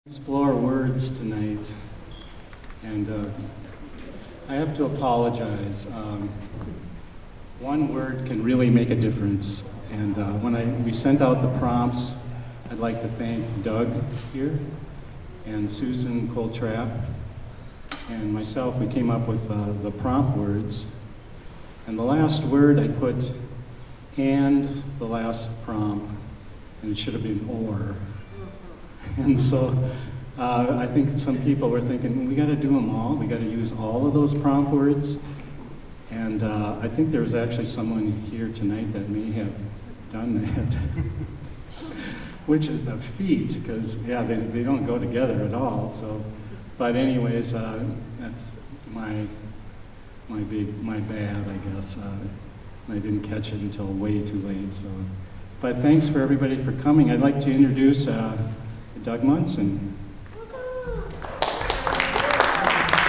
Explore words tonight, and I have to apologize. One word can really make a difference, and when we sent out the prompts, I'd like to thank Doug here and Susan Coltrap and myself. We came up with the prompt words, and the last word I put and the last prompt, and it should have been or. And so I think some people were thinking, we got to do them all. We got to use all of those prompt words. And I think there was actually someone here tonight that may have done that, which is a feat because, yeah, they don't go together at all. So, but anyways, that's my bad, I guess. I didn't catch it until way too late. So, but thanks for everybody for coming. I'd like to introduce Doug Munson.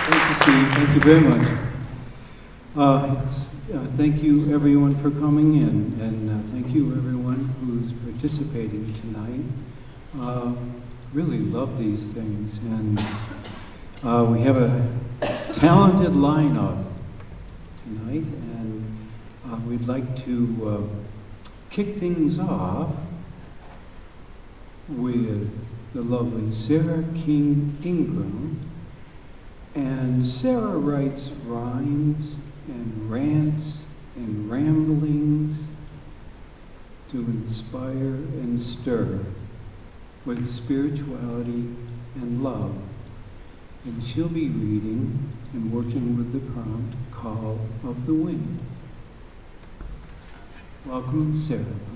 Thank you, Steve. Thank you very much. Thank you, everyone, for coming in, and thank you, everyone who's participating tonight. Really love these things, and we have a talented lineup tonight, and we'd like to kick things off with the lovely Sarah King Ingram. And Sarah writes rhymes and rants and ramblings to inspire and stir with spirituality and love. And she'll be reading and working with the prompt, Call of the Wind. Welcome, Sarah, please.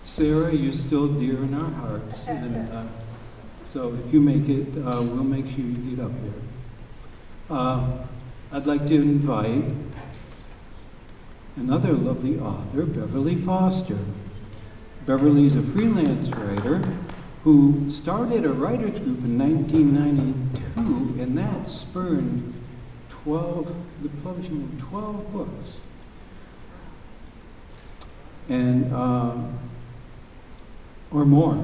Sarah, you're still dear in our hearts, and so if you make it, we'll make sure you get up here. I'd like to invite another lovely author, Beverly Foster. Beverly's a freelance writer who started a writers group in 1992, and that spurred the publishing of 12 books. And or more.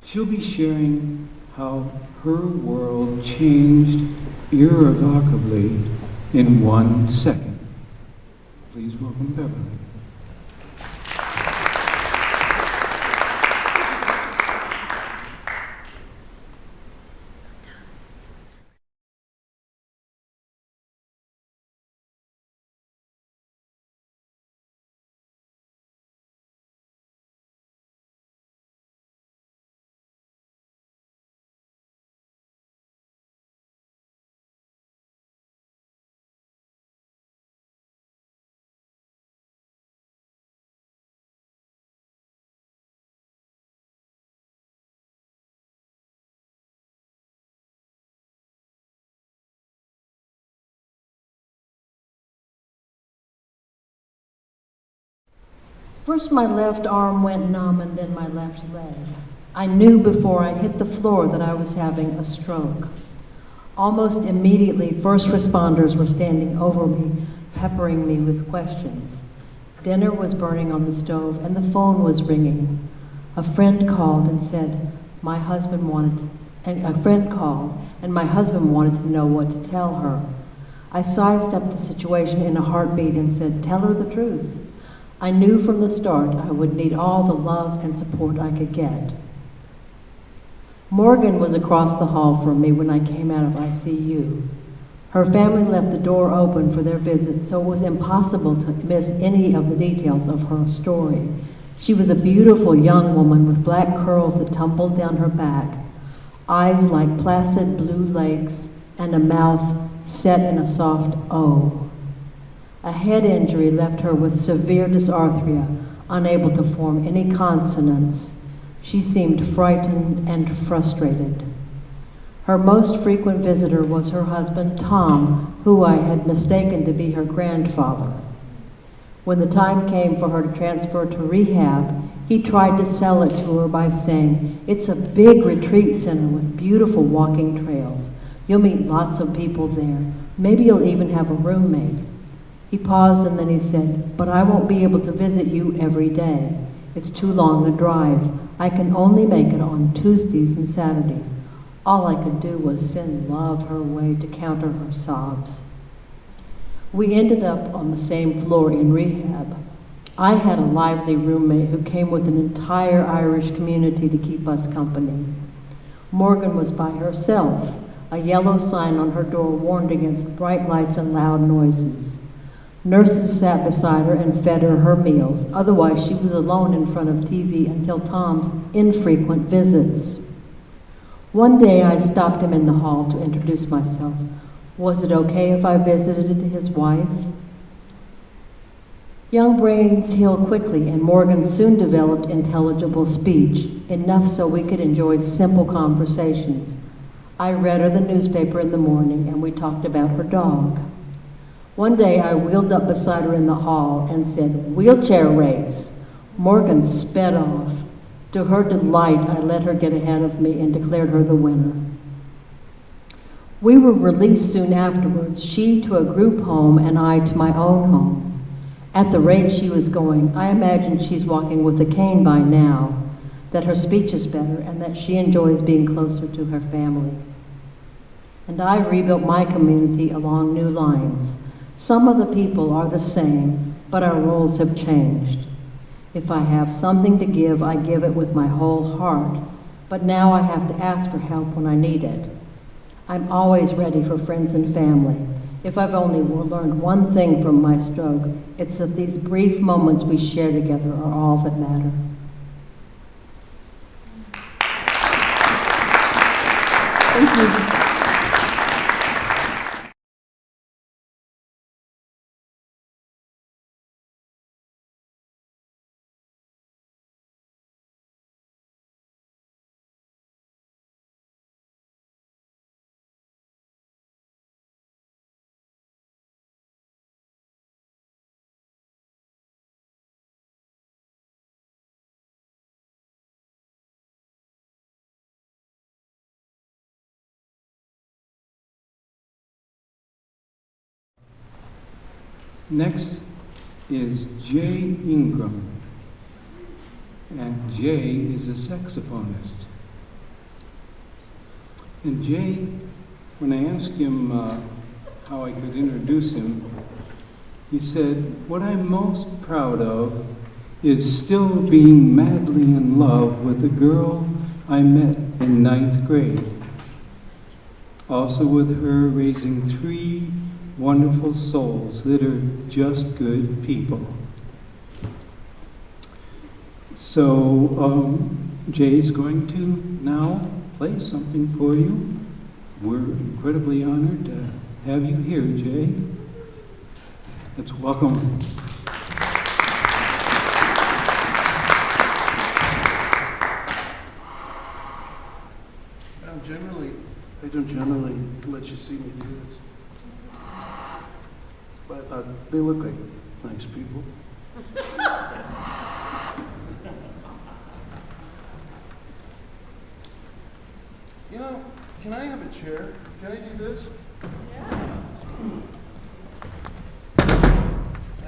She'll be sharing how her world changed irrevocably in 1 second. Please welcome Beverly. First, my left arm went numb and then my left leg. I knew before I hit the floor that I was having a stroke. Almost immediately, first responders were standing over me, peppering me with questions. Dinner was burning on the stove and the phone was ringing. A friend called and said, my husband wanted to know what to tell her. I sized up the situation in a heartbeat and said, tell her the truth. I knew from the start I would need all the love and support I could get. Morgan was across the hall from me when I came out of ICU. Her family left the door open for their visit, so it was impossible to miss any of the details of her story. She was a beautiful young woman with black curls that tumbled down her back, eyes like placid blue lakes, and a mouth set in a soft O. A head injury left her with severe dysarthria, unable to form any consonants. She seemed frightened and frustrated. Her most frequent visitor was her husband, Tom, who I had mistaken to be her grandfather. When the time came for her to transfer to rehab, he tried to sell it to her by saying, "It's a big retreat center with beautiful walking trails. You'll meet lots of people there. Maybe you'll even have a roommate." He paused and then he said, "But I won't be able to visit you every day. It's too long a drive. I can only make it on Tuesdays and Saturdays." All I could do was send love her way to counter her sobs. We ended up on the same floor in rehab. I had a lively roommate who came with an entire Irish community to keep us company. Morgan was by herself. A yellow sign on her door warned against bright lights and loud noises. Nurses sat beside her and fed her her meals. Otherwise, she was alone in front of TV until Tom's infrequent visits. One day, I stopped him in the hall to introduce myself. Was it okay if I visited his wife? Young brains heal quickly, and Morgan soon developed intelligible speech, enough so we could enjoy simple conversations. I read her the newspaper in the morning, and we talked about her dog. One day, I wheeled up beside her in the hall and said, "Wheelchair race." Morgan sped off. To her delight, I let her get ahead of me and declared her the winner. We were released soon afterwards, she to a group home and I to my own home. At the rate she was going, I imagine she's walking with a cane by now, that her speech is better, and that she enjoys being closer to her family. And I've rebuilt my community along new lines. Some of the people are the same, but our roles have changed. If I have something to give, I give it with my whole heart, but now I have to ask for help when I need it. I'm always ready for friends and family. If I've only learned one thing from my stroke, it's that these brief moments we share together are all that matter. Thank you. Next is Jay Ingram, and Jay is a saxophonist. And Jay, when I asked him how I could introduce him, he said, "What I'm most proud of is still being madly in love with a girl I met in 9th grade. Also with her raising 3 wonderful souls that are just good people." So Jay's going to now play something for you. We're incredibly honored to have you here, Jay. Let's welcome him. I don't generally let you see me do this. But I thought they look like nice people. You know, can I have a chair? Can I do this? Yeah.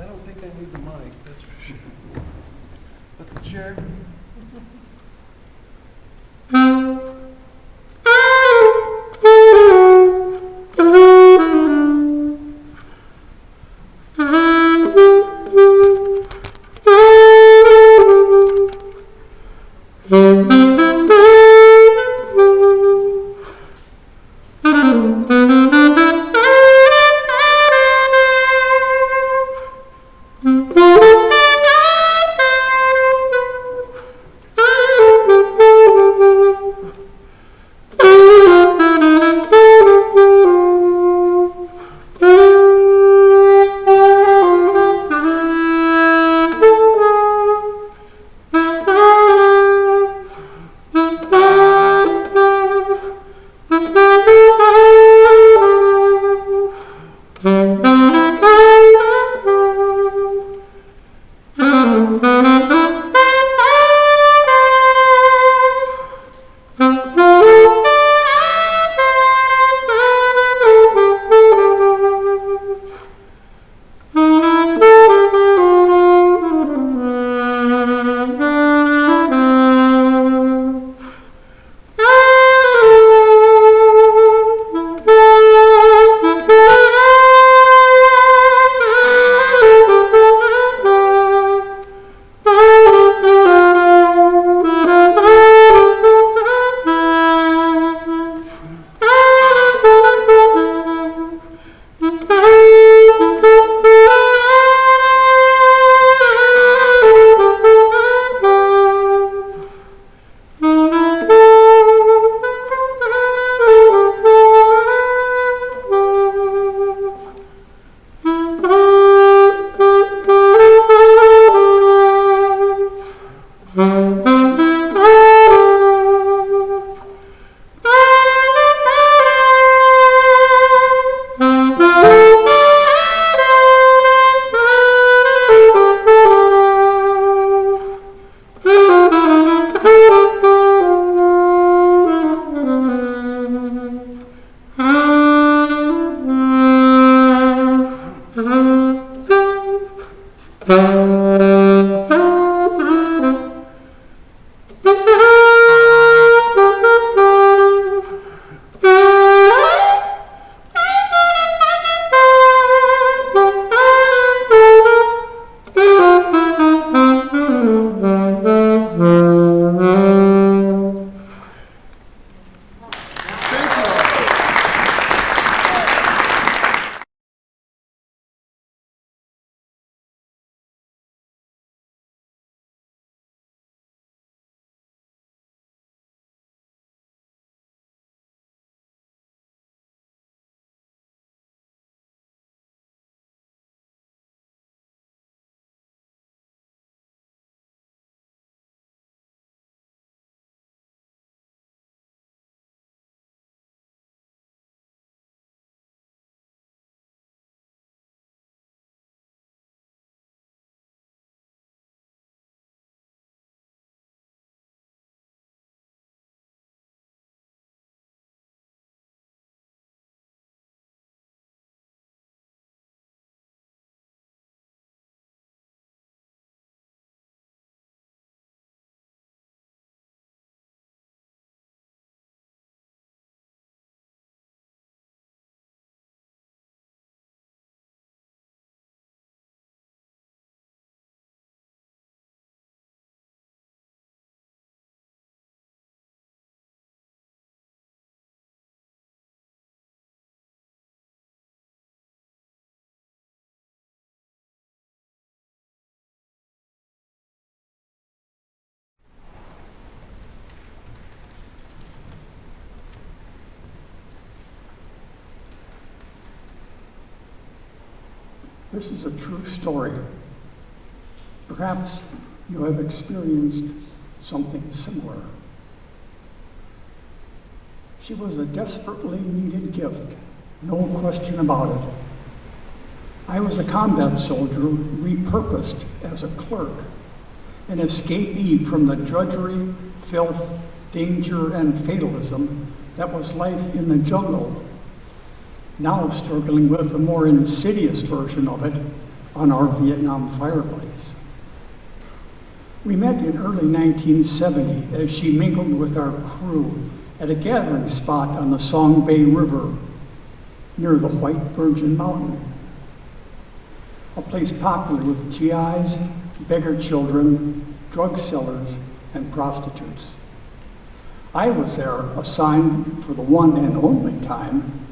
I don't think I need the mic, that's for sure. But the chair? This is a true story. Perhaps you have experienced something similar. She was a desperately needed gift, no question about it. I was a combat soldier repurposed as a clerk, an escapee from the drudgery, filth, danger, and fatalism that was life in the jungle, now struggling with a more insidious version of it on our Vietnam fireplace. We met in early 1970 as she mingled with our crew at a gathering spot on the Song Bay River near the White Virgin Mountain, a place popular with GIs, beggar children, drug sellers, and prostitutes. I was there assigned for the one and only time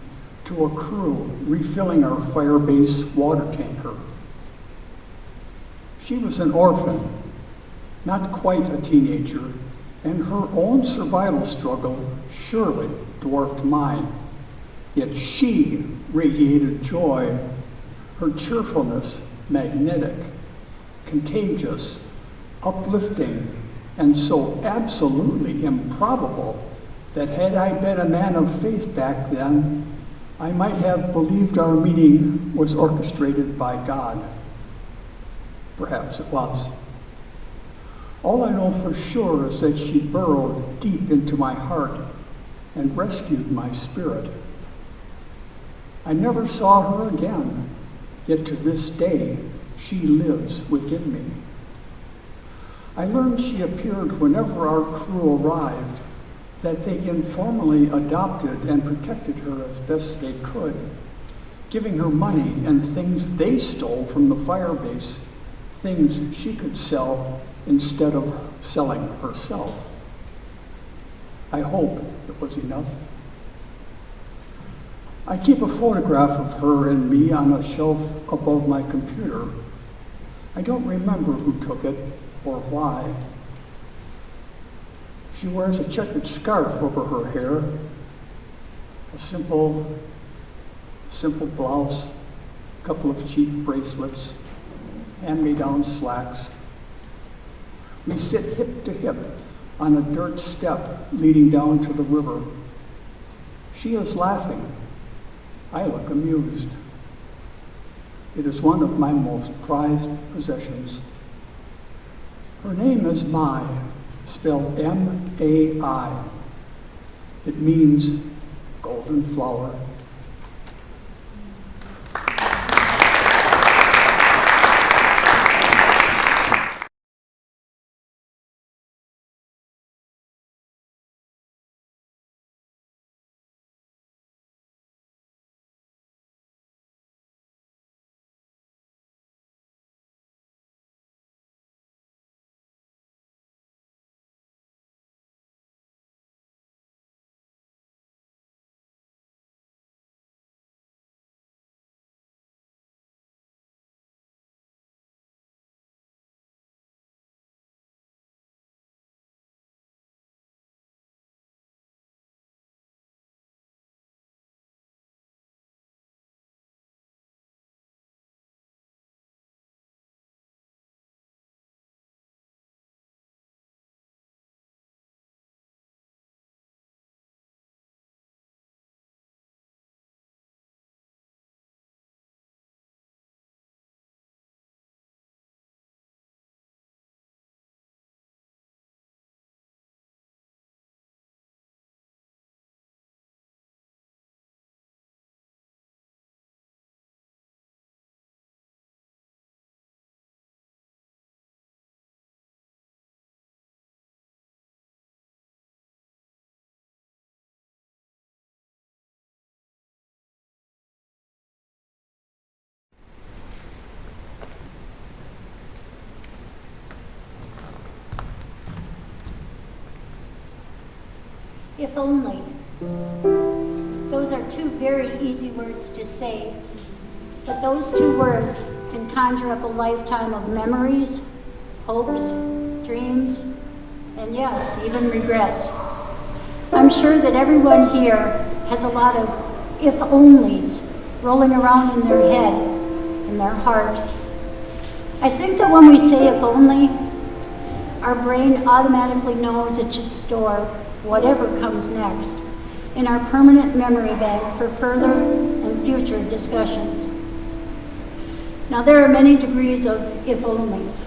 to a crew refilling our fire base water tanker. She was an orphan, not quite a teenager, and her own survival struggle surely dwarfed mine. Yet she radiated joy, her cheerfulness magnetic, contagious, uplifting, and so absolutely improbable that had I been a man of faith back then, I might have believed our meeting was orchestrated by God. Perhaps it was. All I know for sure is that she burrowed deep into my heart and rescued my spirit. I never saw her again, yet to this day, she lives within me. I learned she appeared whenever our crew arrived, that they informally adopted and protected her as best they could, giving her money and things they stole from the fire base, things she could sell instead of selling herself. I hope it was enough. I keep a photograph of her and me on a shelf above my computer. I don't remember who took it or why. She wears a checkered scarf over her hair, a simple blouse, a couple of cheap bracelets, hand-me-down slacks. We sit hip to hip on a dirt step leading down to the river. She is laughing. I look amused. It is one of my most prized possessions. Her name is Mai, spelled M-A-I. It means golden flower. If only. Those are two very easy words to say, but those two words can conjure up a lifetime of memories, hopes, dreams, and yes, even regrets. I'm sure that everyone here has a lot of if-onlys rolling around in their head, in their heart. I think that when we say if only, our brain automatically knows it should store whatever comes next in our permanent memory bank for further and future discussions. Now, there are many degrees of if-onlys.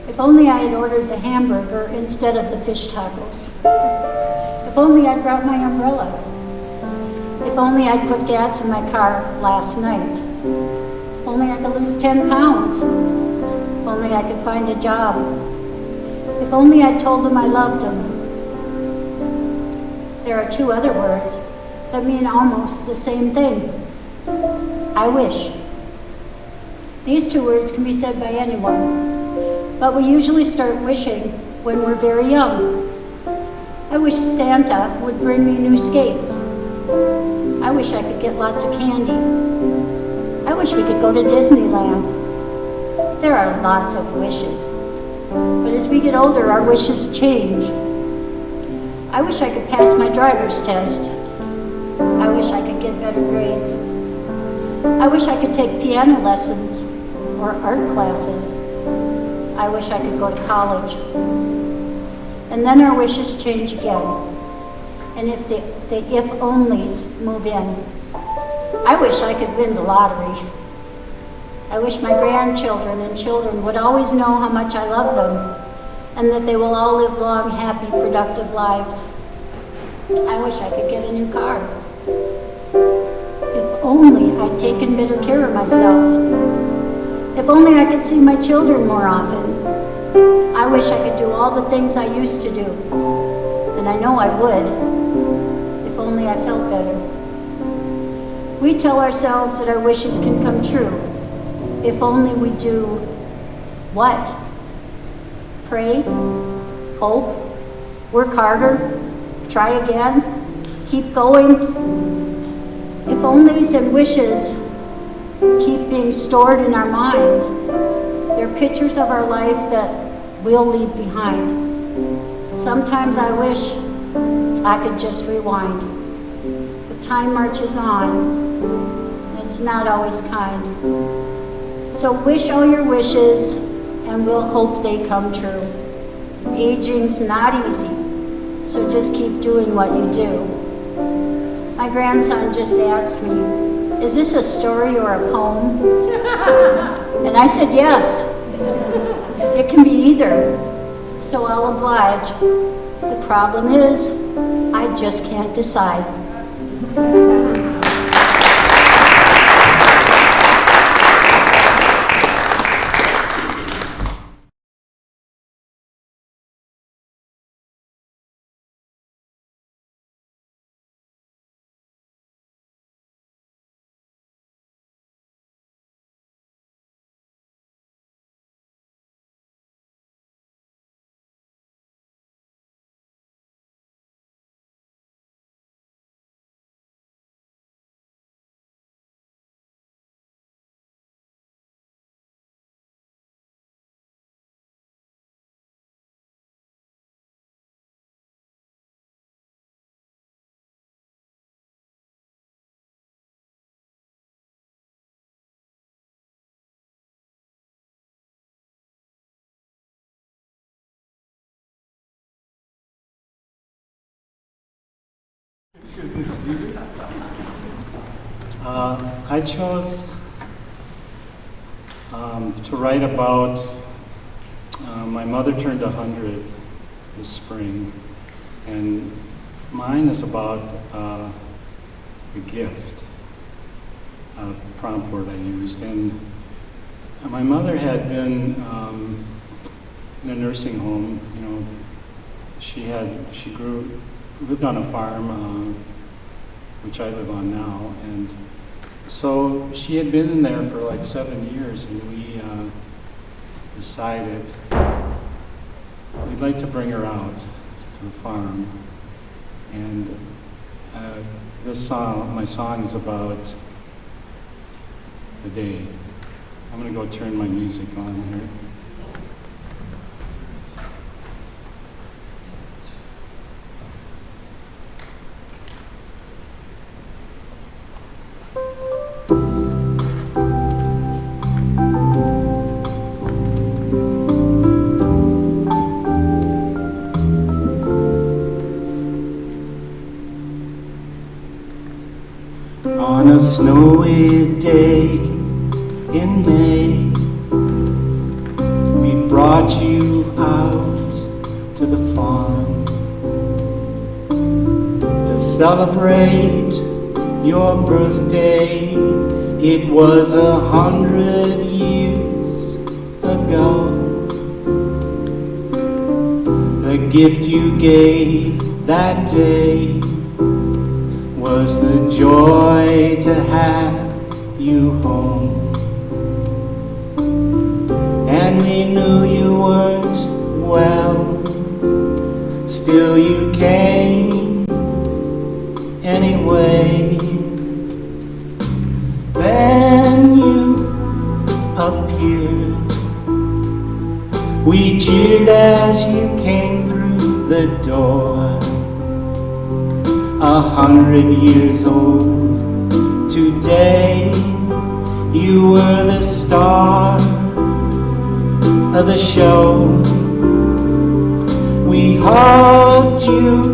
If only I had ordered the hamburger instead of the fish tacos. If only I'd brought my umbrella. If only I'd put gas in my car last night. If only I could lose 10 pounds. If only I could find a job. If only I'd told him I loved him. There are two other words that mean almost the same thing. I wish. These two words can be said by anyone, but we usually start wishing when we're very young. I wish Santa would bring me new skates. I wish I could get lots of candy. I wish we could go to Disneyland. There are lots of wishes, but as we get older, our wishes change. I wish I could pass my driver's test. I wish I could get better grades. I wish I could take piano lessons or art classes. I wish I could go to college. And then our wishes change again. And if the if-onlys move in, I wish I could win the lottery. I wish my grandchildren and children would always know how much I love them and that they will all live long, happy, productive lives. I wish I could get a new car. If only I'd taken better care of myself. If only I could see my children more often. I wish I could do all the things I used to do. And I know I would, if only I felt better. We tell ourselves that our wishes can come true if only we do what? Pray, hope, work harder, try again, keep going. If onlys and wishes keep being stored in our minds, they're pictures of our life that we'll leave behind. Sometimes I wish I could just rewind, but time marches on, and it's not always kind. So wish all your wishes, and we'll hope they come true. Aging's not easy, so just keep doing what you do. My grandson just asked me, "Is this a story or a poem?" And I said, yes. It can be either, so I'll oblige. The problem is, I just can't decide. I chose to write about my mother turned 100 this spring, and mine is about a gift, a prompt word I used. And my mother had been in a nursing home. You know, she lived on a farm, which I live on now, and so she had been in there for like 7 years, and we decided we'd like to bring her out to the farm. And my song is about the day. I'm going to go turn my music on here. a snowy day in May, we brought you out to the farm to celebrate your birthday. It was 100 years ago. The gift you gave that day was the joy to have you home. And we knew you weren't well, still you came anyway. Then you appeared, we cheered as you came through the door. 100 years old today, you were the star of the show. We hugged you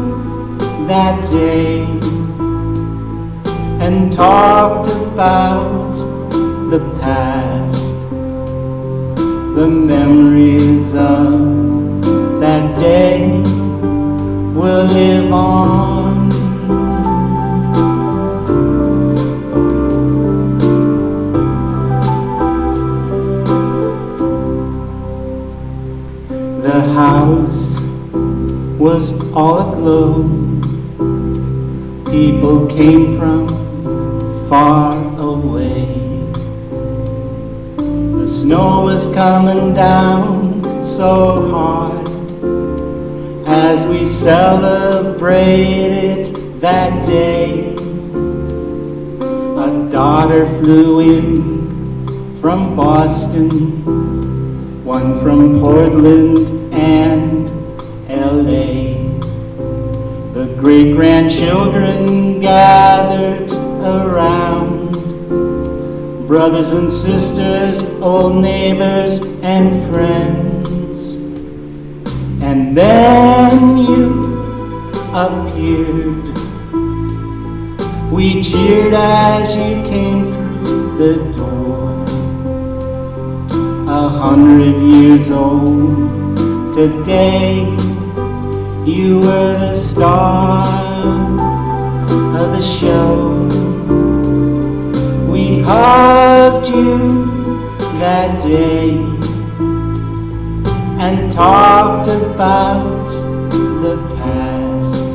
that day and talked about the past, the memories of that day will live on. The house was all aglow. People came from far away. The snow was coming down so hard as we celebrated that day. A daughter flew in from Boston, one from Portland and LA. The great-grandchildren gathered around, brothers and sisters, old neighbors and friends. And then you appeared. We cheered as you came through the door. 100 years old today, you were the star of the show. We hugged you that day and talked about the past,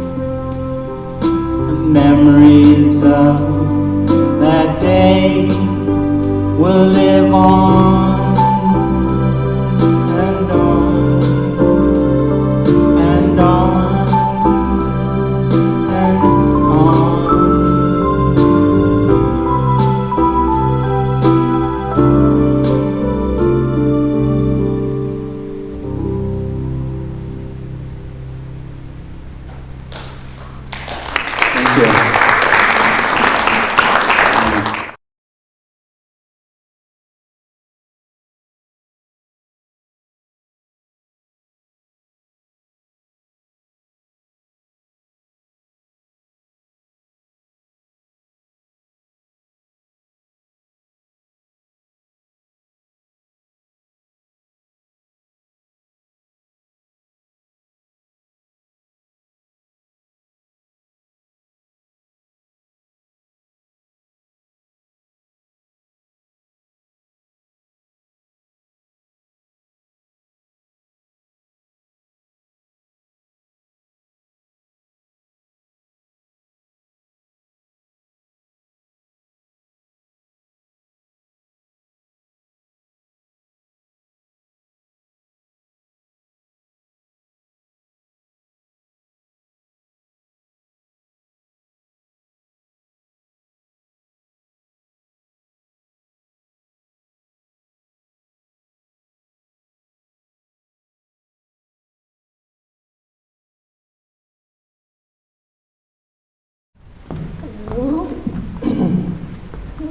the memories of that day will live on.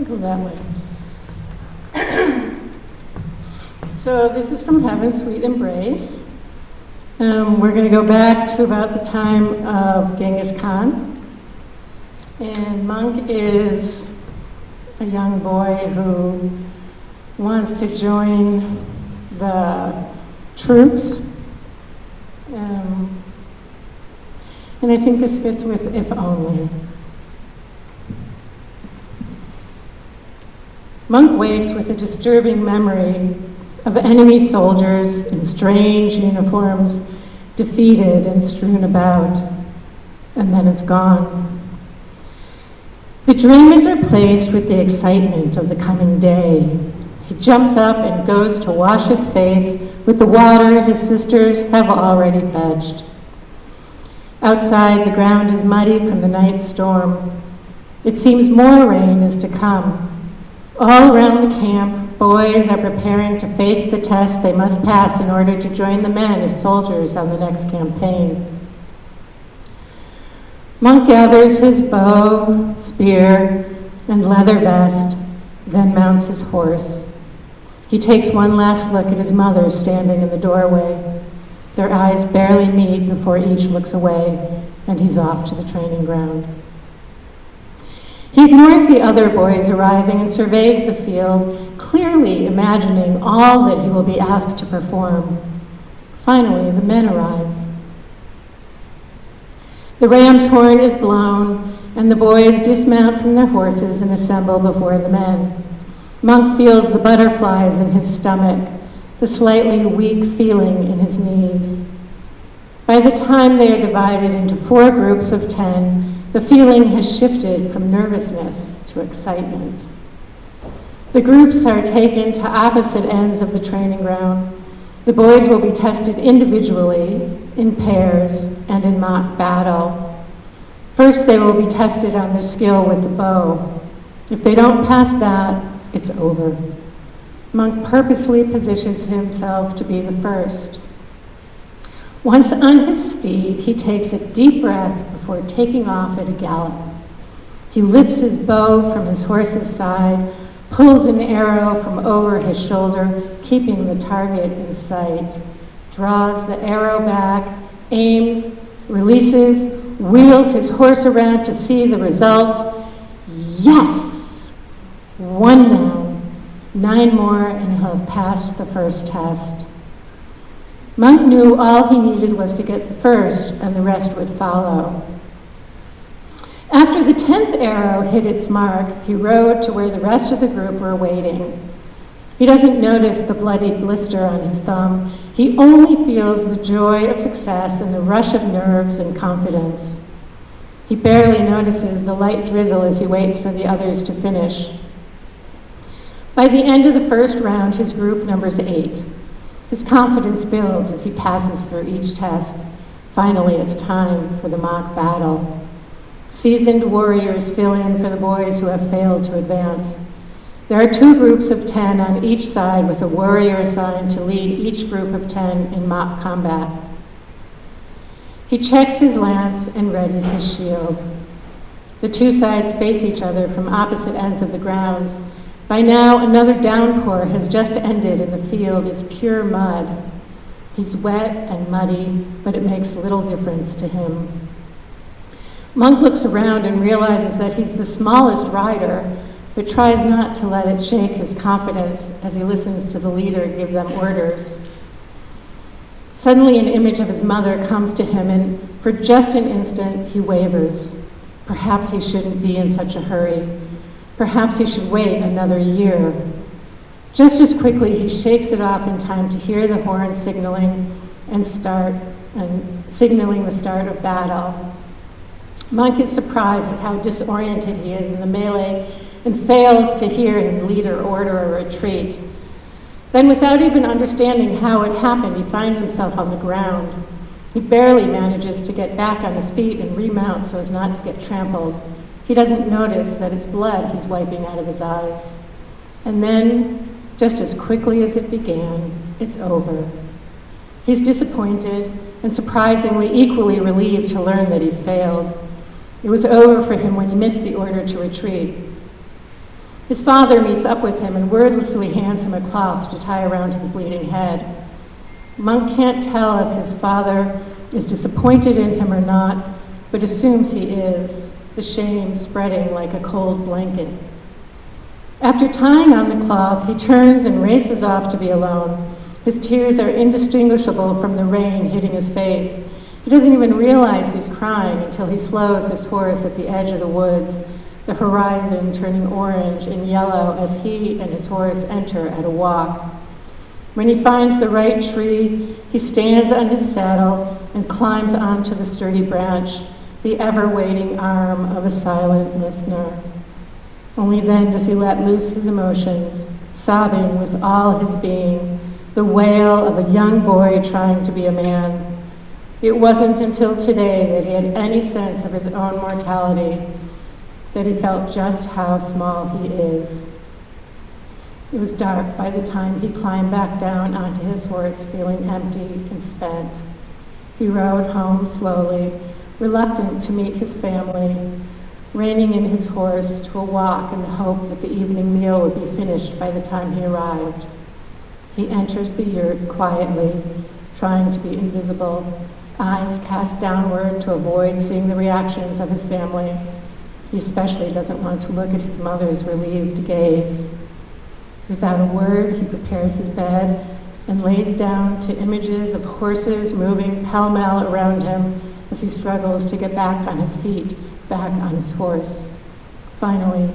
Go that way. So this is from Heaven's Sweet Embrace. We're going to go back to about the time of Genghis Khan. And Monk is a young boy who wants to join the troops. And I think this fits with If Only. Monk wakes with a disturbing memory of enemy soldiers in strange uniforms, defeated and strewn about, and then it's gone. The dream is replaced with the excitement of the coming day. He jumps up and goes to wash his face with the water his sisters have already fetched. Outside, the ground is muddy from the night storm. It seems more rain is to come. All around the camp, boys are preparing to face the test they must pass in order to join the men as soldiers on the next campaign. Monk gathers his bow, spear, and leather vest, then mounts his horse. He takes one last look at his mother standing in the doorway. Their eyes barely meet before each looks away, and he's off to the training ground. He ignores the other boys arriving and surveys the field, clearly imagining all that he will be asked to perform. Finally, the men arrive. The ram's horn is blown, and the boys dismount from their horses and assemble before the men. Monk feels the butterflies in his stomach, the slightly weak feeling in his knees. By the time they are divided into 4 groups of 10, the feeling has shifted from nervousness to excitement. The groups are taken to opposite ends of the training ground. The boys will be tested individually, in pairs, and in mock battle. First, they will be tested on their skill with the bow. If they don't pass that, it's over. Monk purposely positions himself to be the first. Once on his steed, he takes a deep breath before taking off at a gallop. He lifts his bow from his horse's side, pulls an arrow from over his shoulder, keeping the target in sight, draws the arrow back, aims, releases, wheels his horse around to see the result. Yes! 1 down, 9 more, and he'll have passed the first test. Monk knew all he needed was to get the first, and the rest would follow. After the 10th arrow hit its mark, he rode to where the rest of the group were waiting. He doesn't notice the bloodied blister on his thumb. He only feels the joy of success and the rush of nerves and confidence. He barely notices the light drizzle as he waits for the others to finish. By the end of the first round, his group numbers 8. His confidence builds as he passes through each test. Finally, it's time for the mock battle. Seasoned warriors fill in for the boys who have failed to advance. There are 2 groups of 10 on each side with a warrior assigned to lead each group of 10 in mock combat. He checks his lance and readies his shield. The 2 sides face each other from opposite ends of the grounds. By now, another downpour has just ended and the field is pure mud. He's wet and muddy, but it makes little difference to him. Monk looks around and realizes that he's the smallest rider, but tries not to let it shake his confidence as he listens to the leader give them orders. Suddenly, an image of his mother comes to him, and for just an instant, he wavers. Perhaps he shouldn't be in such a hurry. Perhaps he should wait another year. Just as quickly, he shakes it off in time to hear the horn signaling the start of battle. Monk is surprised at how disoriented he is in the melee and fails to hear his leader order a retreat. Then, without even understanding how it happened, he finds himself on the ground. He barely manages to get back on his feet and remount so as not to get trampled. He doesn't notice that it's blood he's wiping out of his eyes. And then, just as quickly as it began, it's over. He's disappointed and surprisingly equally relieved to learn that he failed. It was over for him when he missed the order to retreat. His father meets up with him and wordlessly hands him a cloth to tie around his bleeding head. Monk can't tell if his father is disappointed in him or not, but assumes he is, the shame spreading like a cold blanket. After tying on the cloth, he turns and races off to be alone. His tears are indistinguishable from the rain hitting his face. He doesn't even realize he's crying until he slows his horse at the edge of the woods, the horizon turning orange and yellow as he and his horse enter at a walk. When he finds the right tree, he stands on his saddle and climbs onto the sturdy branch, the ever-waiting arm of a silent listener. Only then does he let loose his emotions, sobbing with all his being, the wail of a young boy trying to be a man. It wasn't until today that he had any sense of his own mortality, that he felt just how small he is. It was dark by the time he climbed back down onto his horse, feeling empty and spent. He rode home slowly, reluctant to meet his family, reining in his horse to a walk in the hope that the evening meal would be finished by the time he arrived. He enters the yurt quietly, trying to be invisible, eyes cast downward to avoid seeing the reactions of his family. He especially doesn't want to look at his mother's relieved gaze. Without a word, he prepares his bed and lays down to images of horses moving pell-mell around him as he struggles to get back on his feet, back on his horse. Finally,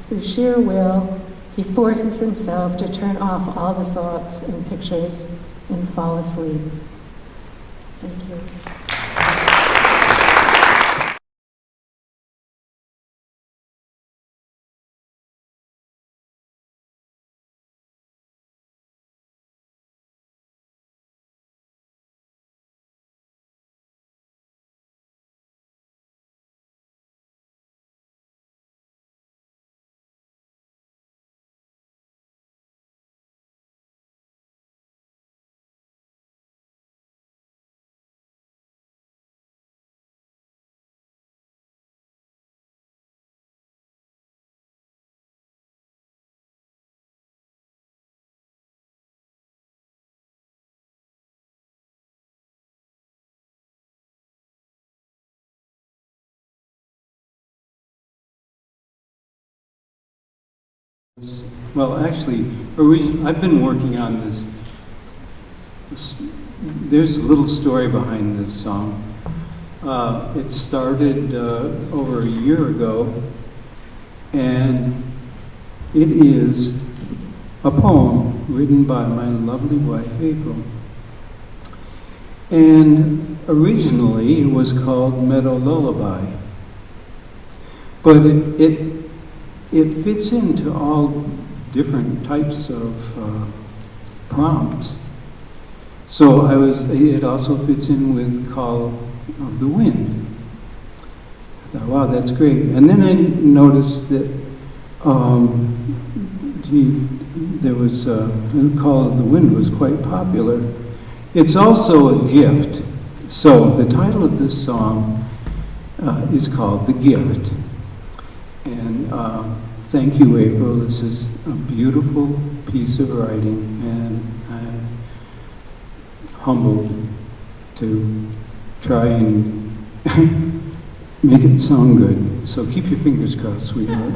through sheer will, he forces himself to turn off all the thoughts and pictures and fall asleep. Thank you. Well, actually, I've been working on this. There's a little story behind this song. It started over a year ago, and it is a poem written by my lovely wife, April. And originally, it was called Meadow Lullaby. But it fits into all different types of prompts. So it also fits in with Call of the Wind. I thought, wow, that's great. And then I noticed that, there was, Call of the Wind was quite popular. It's also a gift. So the title of this song is called The Gift. And thank you, April. This is a beautiful piece of writing, and I'm humbled to try and make it sound good. So keep your fingers crossed, sweetheart.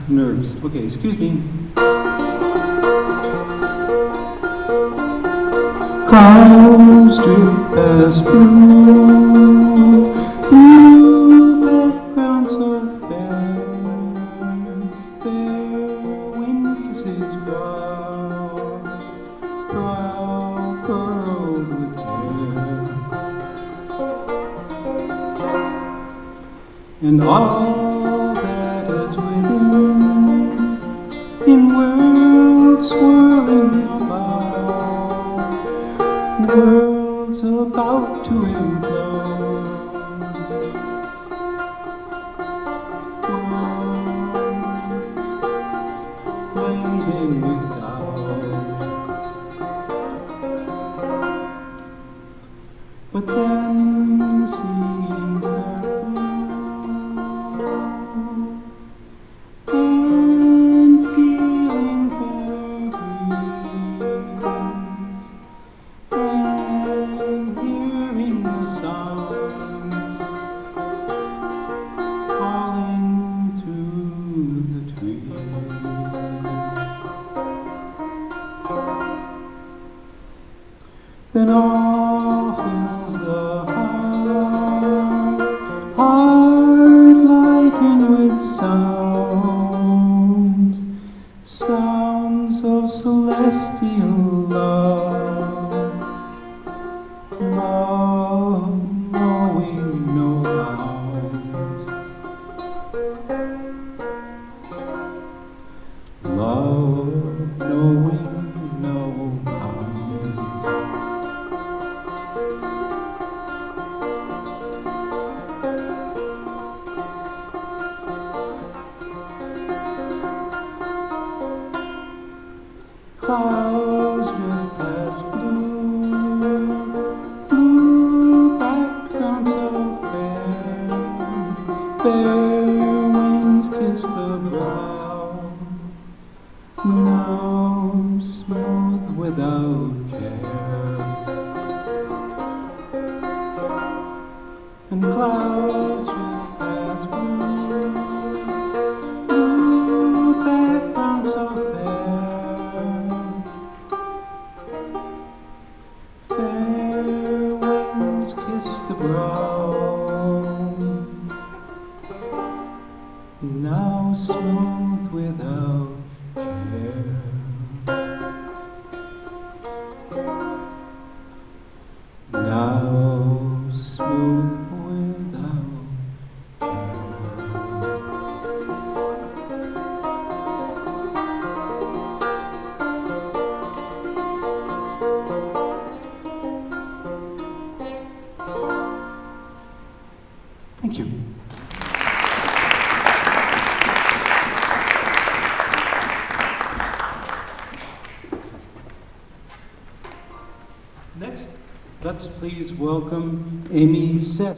Nerves. Okay, excuse me. Clouds drift past blue, blue background so fair, fair wind kisses brow, brow furrowed with care, and all that is within, in worlds swirling about. World's about to implode. Worlds waiting without. But then seeing farewell and feeling very with sounds, sounds of celestial love, love knowing no bounds, love knowing no bounds. Clouds drift past blue, blue backgrounds so fair, fair winds kiss the brow, now smooth without care, and clouds drift past blue, blue backgrounds so fair. Fair winds kiss the brow, now smooth without care. Now smooth without Thank you. Next, let's please welcome Amy Sess.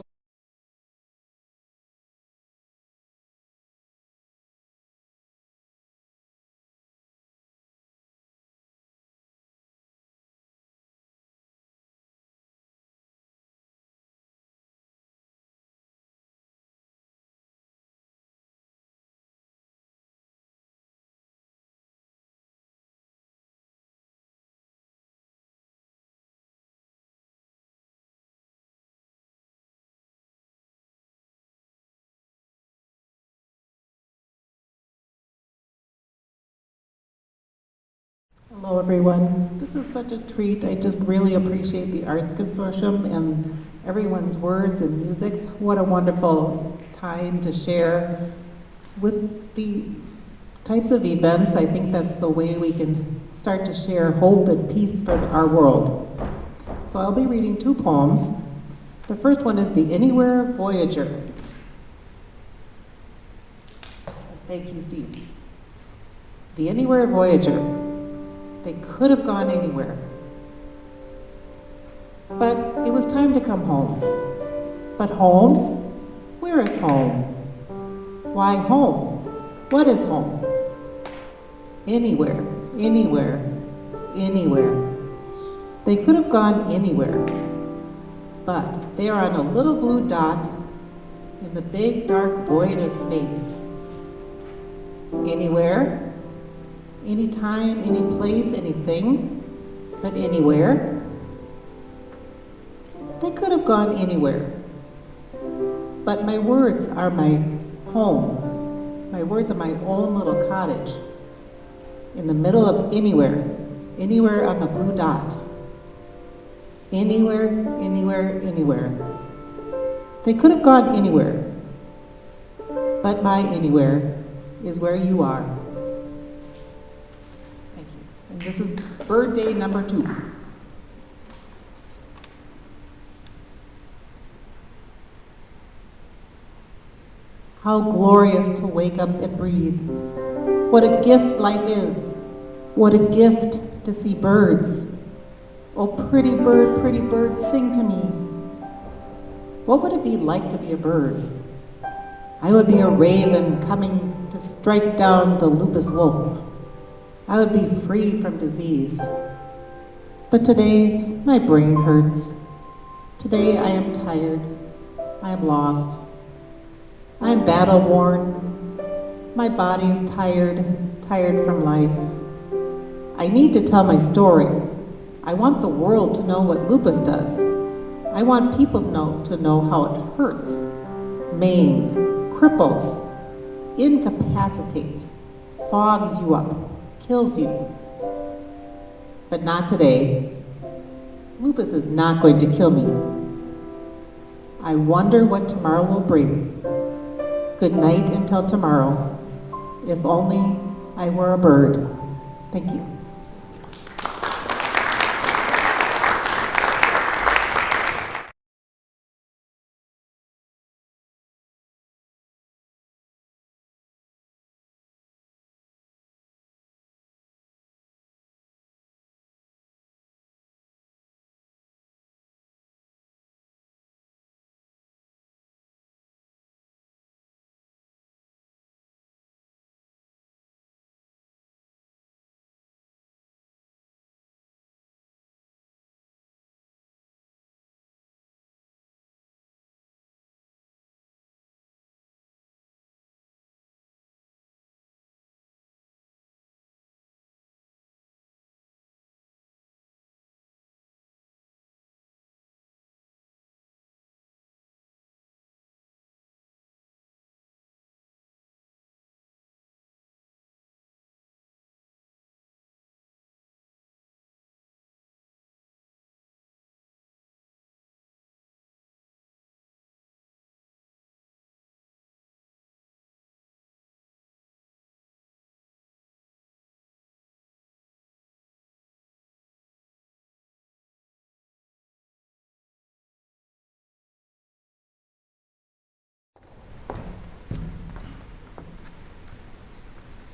Hello, everyone. This is such a treat. I just really appreciate the Arts Consortium and everyone's words and music. What a wonderful time to share with these types of events. I think that's the way we can start to share hope and peace for our world. So I'll be reading two poems. The first one is The Anywhere Voyager. Thank you, Steve. The Anywhere Voyager. They could have gone anywhere. But it was time to come home. But home? Where is home? Why home? What is home? Anywhere, anywhere, anywhere. They could have gone anywhere. But they are on a little blue dot in the big dark void of space. Anywhere? Anytime, any place, anything, but anywhere. They could have gone anywhere. But my words are my home. My words are my own little cottage in the middle of anywhere, anywhere on the blue dot. Anywhere, anywhere, anywhere. They could have gone anywhere, but my anywhere is where you are. And this is Bird Day number 2. How glorious to wake up and breathe. What a gift life is. What a gift to see birds. Oh, pretty bird, sing to me. What would it be like to be a bird? I would be a raven coming to strike down the lupus wolf. I would be free from disease. But today, my brain hurts. Today, I am tired. I am lost. I am battle-worn. My body is tired, tired from life. I need to tell my story. I want the world to know what lupus does. I want people to know how it hurts, maims, cripples, incapacitates, fogs you up, kills you. But not today. Lupus is not going to kill me. I wonder what tomorrow will bring. Good night until tomorrow. If only I were a bird. Thank you.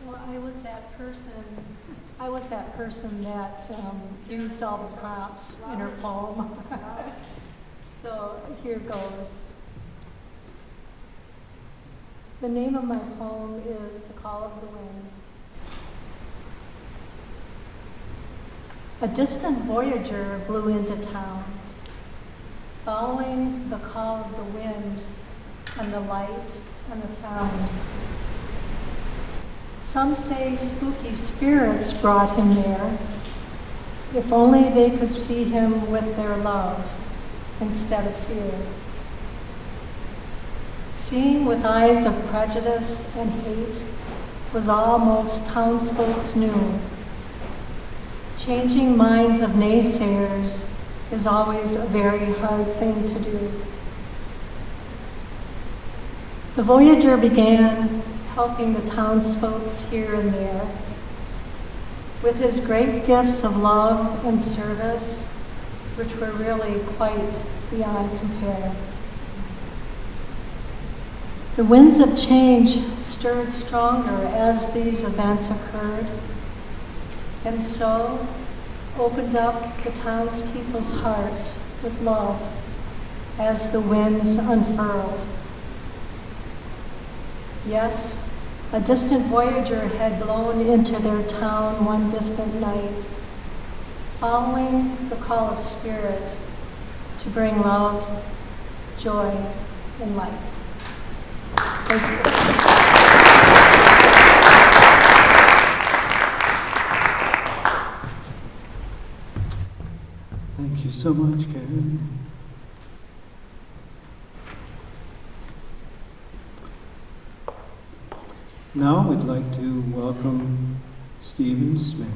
Well, I was that person that used all the props in her poem. So here goes. The name of my poem is The Call of the Wind. A distant voyager blew into town, following the call of the wind and the light and the sound. Some say spooky spirits brought him there. If only they could see him with their love instead of fear. Seeing with eyes of prejudice and hate was all most townsfolks knew. Changing minds of naysayers is always a very hard thing to do. The voyager began helping the townsfolks here and there. With his great gifts of love and service, which were really quite beyond compare. The winds of change stirred stronger as these events occurred, and so opened up the townspeople's hearts with love as the winds unfurled. Yes, a distant voyager had blown into their town one distant night, following the call of spirit to bring love, joy, and light. Thank you. Thank you so much, Karen. Now we'd like to welcome Stephen Smith,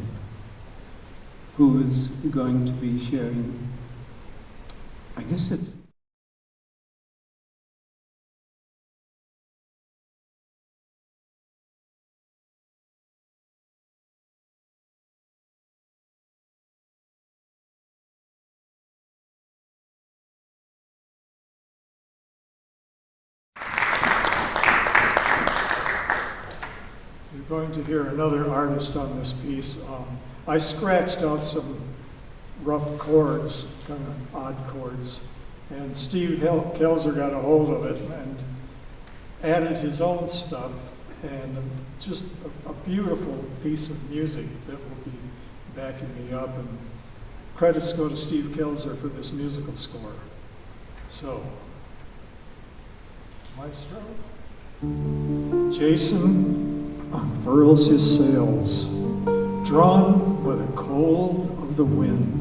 who is going to be sharing, I guess it's You're going to hear another artist on this piece. I scratched out some rough chords, kind of odd chords, and Steve Kelzer got a hold of it and added his own stuff, and just a beautiful piece of music that will be backing me up, and credits go to Steve Kelzer for this musical score. So, maestro. Jason unfurls his sails, drawn by the cold of the wind.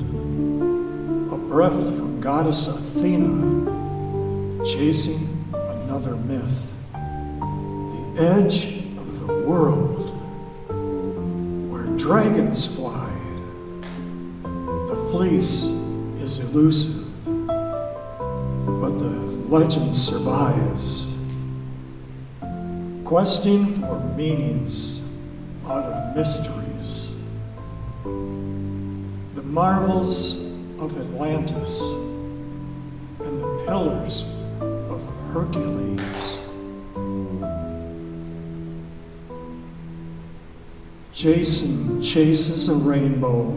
A breath from goddess Athena, chasing another myth. The edge of the world where dragons fly. The fleece is elusive, but the legend survives, questing for meanings out of mysteries. The marvels of Atlantis and the pillars of Hercules. Jason chases a rainbow,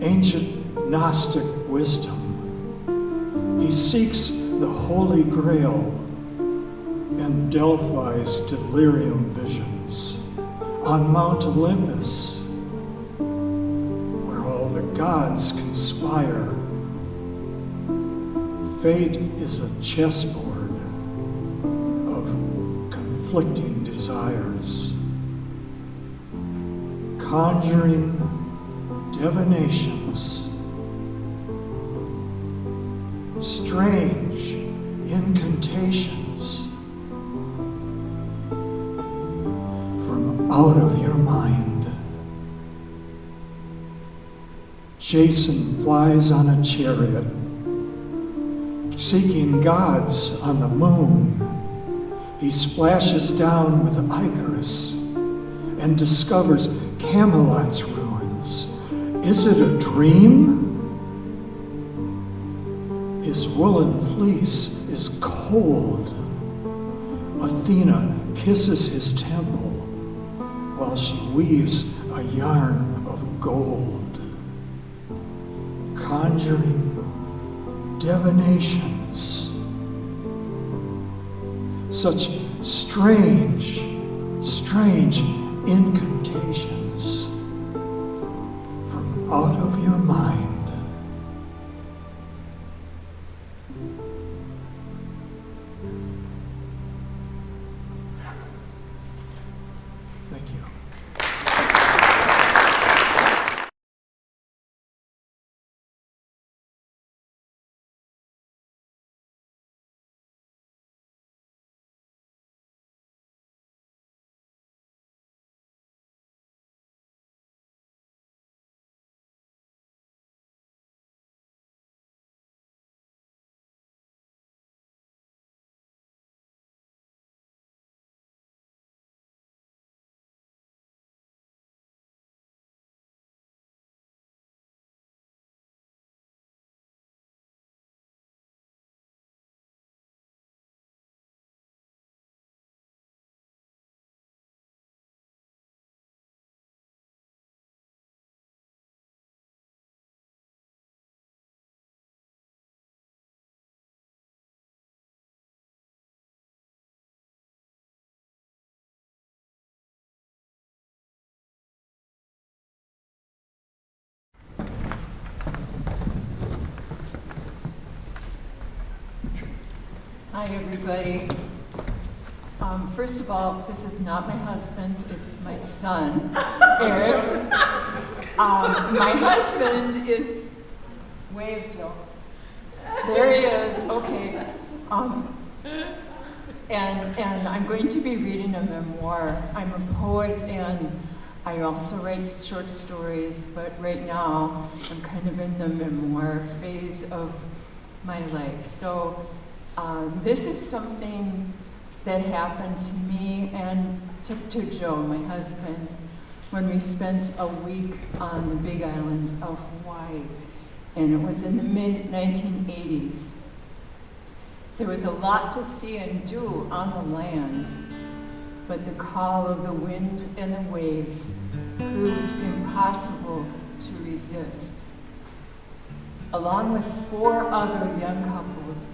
ancient Gnostic wisdom. He seeks the Holy Grail and Delphi's delirium visions on Mount Olympus, where all the gods conspire. Fate is a chessboard of conflicting desires, conjuring divinations, strange incantations from out of your mind. Jason flies on a chariot, seeking gods on the moon. He splashes down with Icarus and discovers Camelot's ruins. Is it a dream? His woolen fleece is cold. Athena kisses his temple while she weaves a yarn of gold, conjuring divinations. Such strange incantations from out of your mind. Thank you. Hi, everybody. First of all, this is not my husband, it's my son, Eric. My husband is, wave, Joe. There he is, okay. And I'm going to be reading a memoir. I'm a poet and I also write short stories, but right now I'm kind of in the memoir phase of my life. So this is something that happened to me and to Joe, my husband, when we spent a week on the Big Island of Hawaii, and it was in the mid-1980s. There was a lot to see and do on the land, but the call of the wind and the waves proved impossible to resist. Along with 4 other young couples,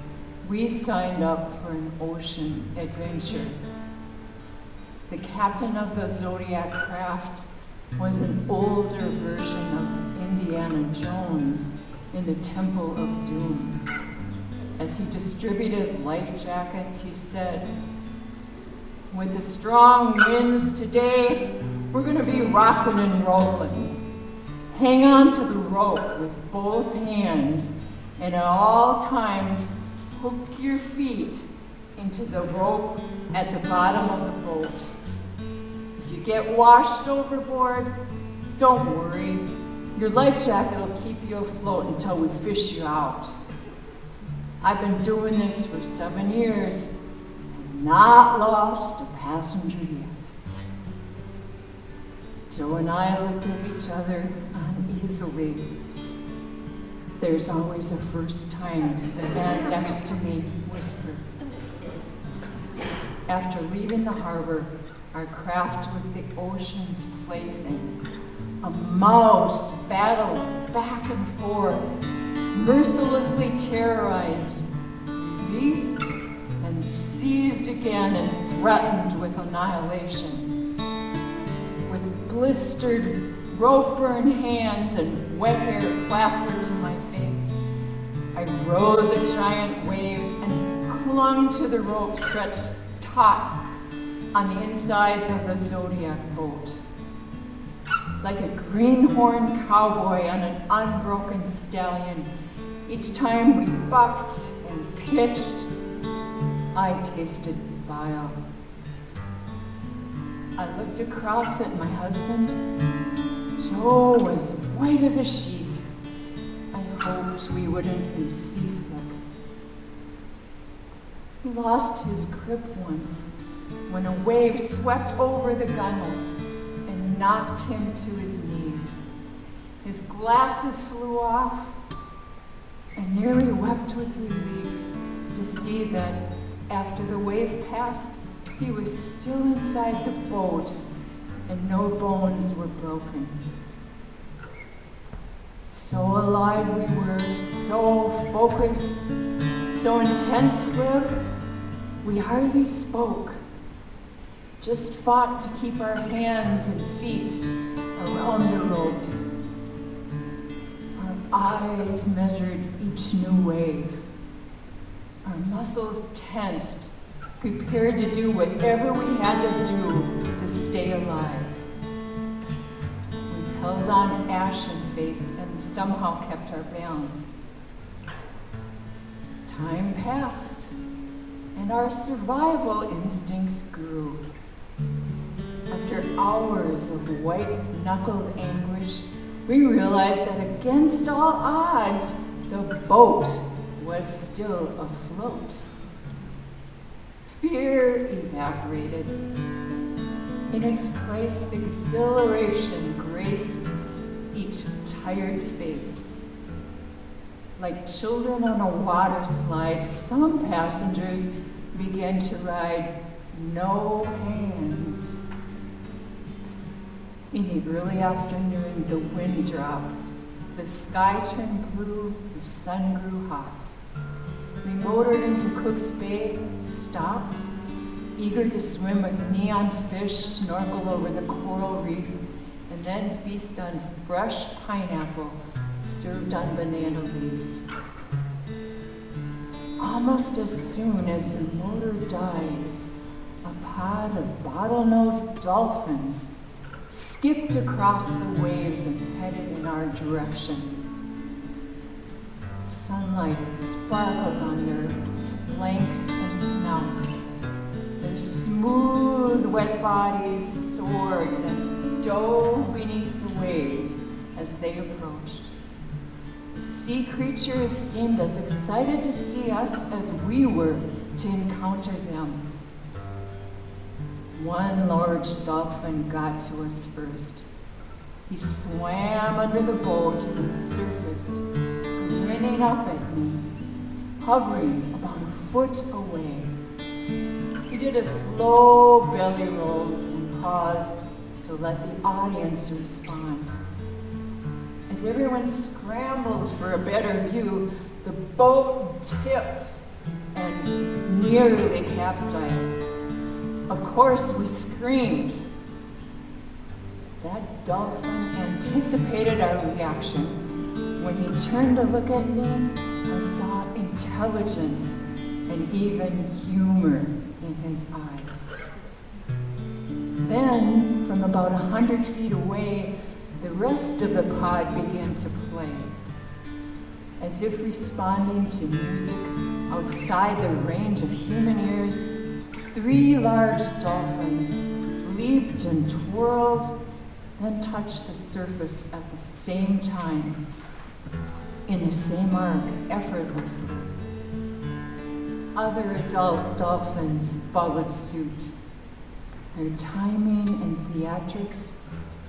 we signed up for an ocean adventure. The captain of the Zodiac craft was an older version of Indiana Jones in the Temple of Doom. As he distributed life jackets, he said, "With the strong winds today, we're gonna be rocking and rolling. Hang on to the rope with both hands, and at all times, hook your feet into the rope at the bottom of the boat. If you get washed overboard, don't worry. Your life jacket will keep you afloat until we fish you out. I've been doing this for 7 years and not lost a passenger yet. Joe and I looked at each other uneasily. There's always a first time, the man next to me whispered. After leaving the harbor, our craft was the ocean's plaything. A mouse battled back and forth, mercilessly terrorized, released, and seized again and threatened with annihilation. With blistered, rope-burned hands and wet hair plastered to my face, I rode the giant waves and clung to the rope stretched taut on the insides of the Zodiac boat. Like a greenhorn cowboy on an unbroken stallion, each time we bucked and pitched, I tasted bile. I looked across at my husband. Joe was white as a sheet. I hoped we wouldn't be seasick. He lost his grip once when a wave swept over the gunwales and knocked him to his knees. His glasses flew off. I nearly wept with relief to see that after the wave passed, he was still inside the boat and no bones were broken. So alive we were, so focused, so intent to live, we hardly spoke, just fought to keep our hands and feet around the ropes. Our eyes measured each new wave. Our muscles tensed, prepared to do whatever we had to do to stay alive. We held on ashen-faced and somehow kept our balance. Time passed, and our survival instincts grew. After hours of white-knuckled anguish, we realized that against all odds, the boat was still afloat. Fear evaporated. In its place, exhilaration graced each tired face. Like children on a water slide, some passengers began to ride no hands. In the early afternoon, the wind dropped. The sky turned blue, the sun grew hot. We motored into Cook's Bay, stopped, eager to swim with neon fish, snorkel over the coral reef, and then feast on fresh pineapple served on banana leaves. Almost as soon as the motor died, a pod of bottlenose dolphins skipped across the waves and headed in our direction. Sunlight sparkled on their splanks and snouts. Their smooth, wet bodies soared and dove beneath the waves as they approached. The sea creatures seemed as excited to see us as we were to encounter them. One large dolphin got to us first. He swam under the boat and surfaced, grinning up at me, hovering about a foot away. He did a slow belly roll and paused to let the audience respond. As everyone scrambled for a better view, the boat tipped and nearly capsized. Of course, we screamed. That dolphin anticipated our reaction. When he turned to look at me, I saw intelligence and even humor in his eyes. Then, from about 100 feet away, the rest of the pod began to play. As if responding to music outside the range of human ears, 3 large dolphins leaped and twirled, then touched the surface at the same time, in the same arc, effortlessly. Other adult dolphins followed suit. Their timing and theatrics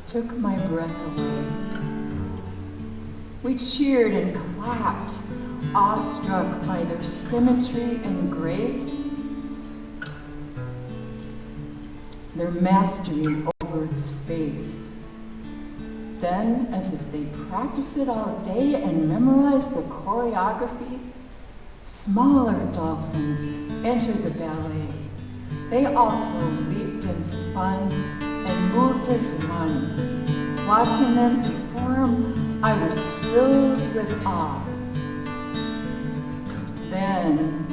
took my breath away. We cheered and clapped, awestruck by their symmetry and grace, their mastery over space. Then, as if they practiced it all day and memorized the choreography, smaller dolphins entered the ballet. They also leaped and spun and moved as one. Watching them perform, I was filled with awe. Then,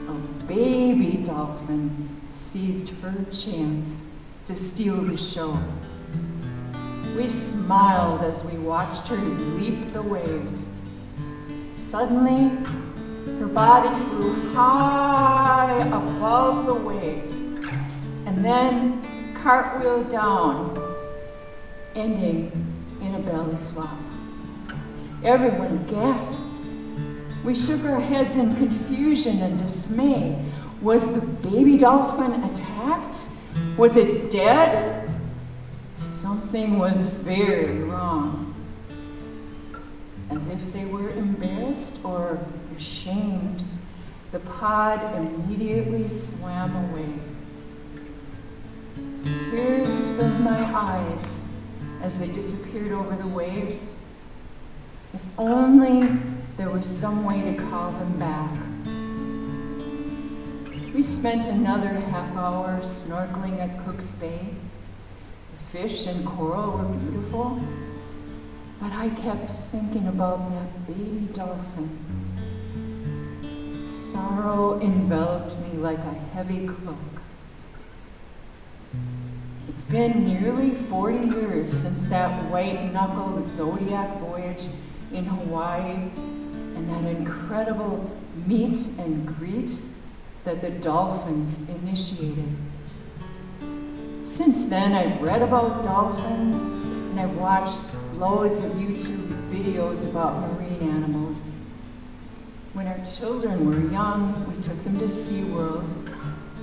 a baby dolphin seized her chance to steal the show. We smiled as we watched her leap the waves. Suddenly, her body flew high above the waves and then cartwheeled down, ending in a belly flop. Everyone gasped. We shook our heads in confusion and dismay. Was the baby dolphin attacked? Was it dead? Something was very wrong. As if they were embarrassed or ashamed, the pod immediately swam away. Tears filled my eyes as they disappeared over the waves. If only there was some way to call them back. We spent another half hour snorkeling at Cook's Bay. The fish and coral were beautiful, but I kept thinking about that baby dolphin. Sorrow enveloped me like a heavy cloak. It's been nearly 40 years since that white-knuckle Zodiac voyage in Hawaii and that incredible meet and greet that the dolphins initiated. Since then, I've read about dolphins and I've watched loads of YouTube videos about marine animals. When our children were young, we took them to SeaWorld.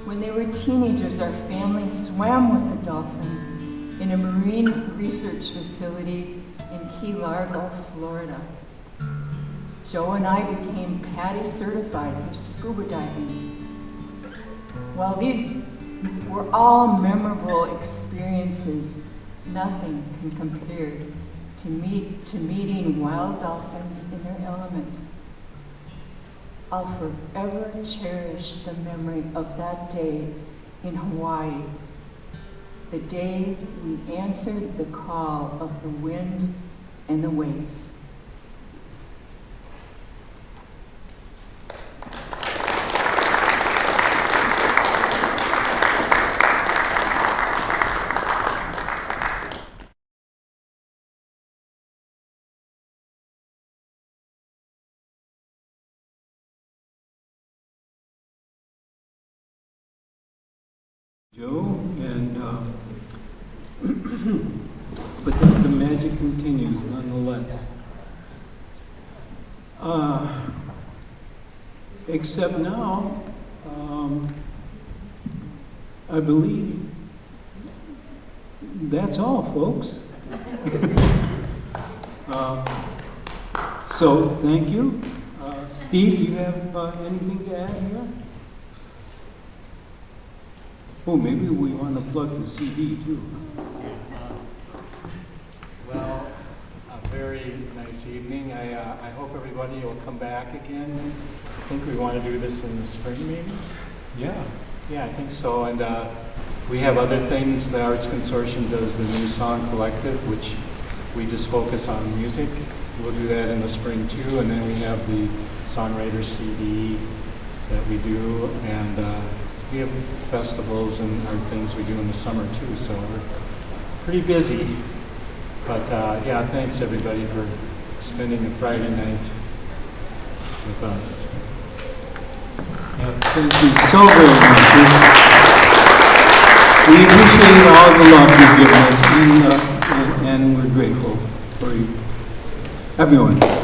When they were teenagers, our family swam with the dolphins in a marine research facility in Key Largo, Florida. Joe and I became PADI certified for scuba diving. While these were all memorable experiences, nothing can compare to meeting wild dolphins in their element. I'll forever cherish the memory of that day in Hawaii, the day we answered the call of the wind and the waves. Joe, and but the magic continues nonetheless. Except now, I believe that's all, folks. So thank you. Steve, do you have anything to add here? Oh, maybe we want to plug the CD too. Well, a very nice evening. I hope everybody will come back again. I think we want to do this in the spring, maybe? Yeah, I think so. And we have other things. The Arts Consortium does the New Song Collective, which we just focus on music. We'll do that in the spring too. And then we have the Songwriter CD that we do. And we have festivals and other things we do in the summer too, so we're pretty busy. But yeah, thanks everybody for spending a Friday night with us. Yeah, thank you so very much. We appreciate all the love you've given us, and we're grateful for you. Everyone.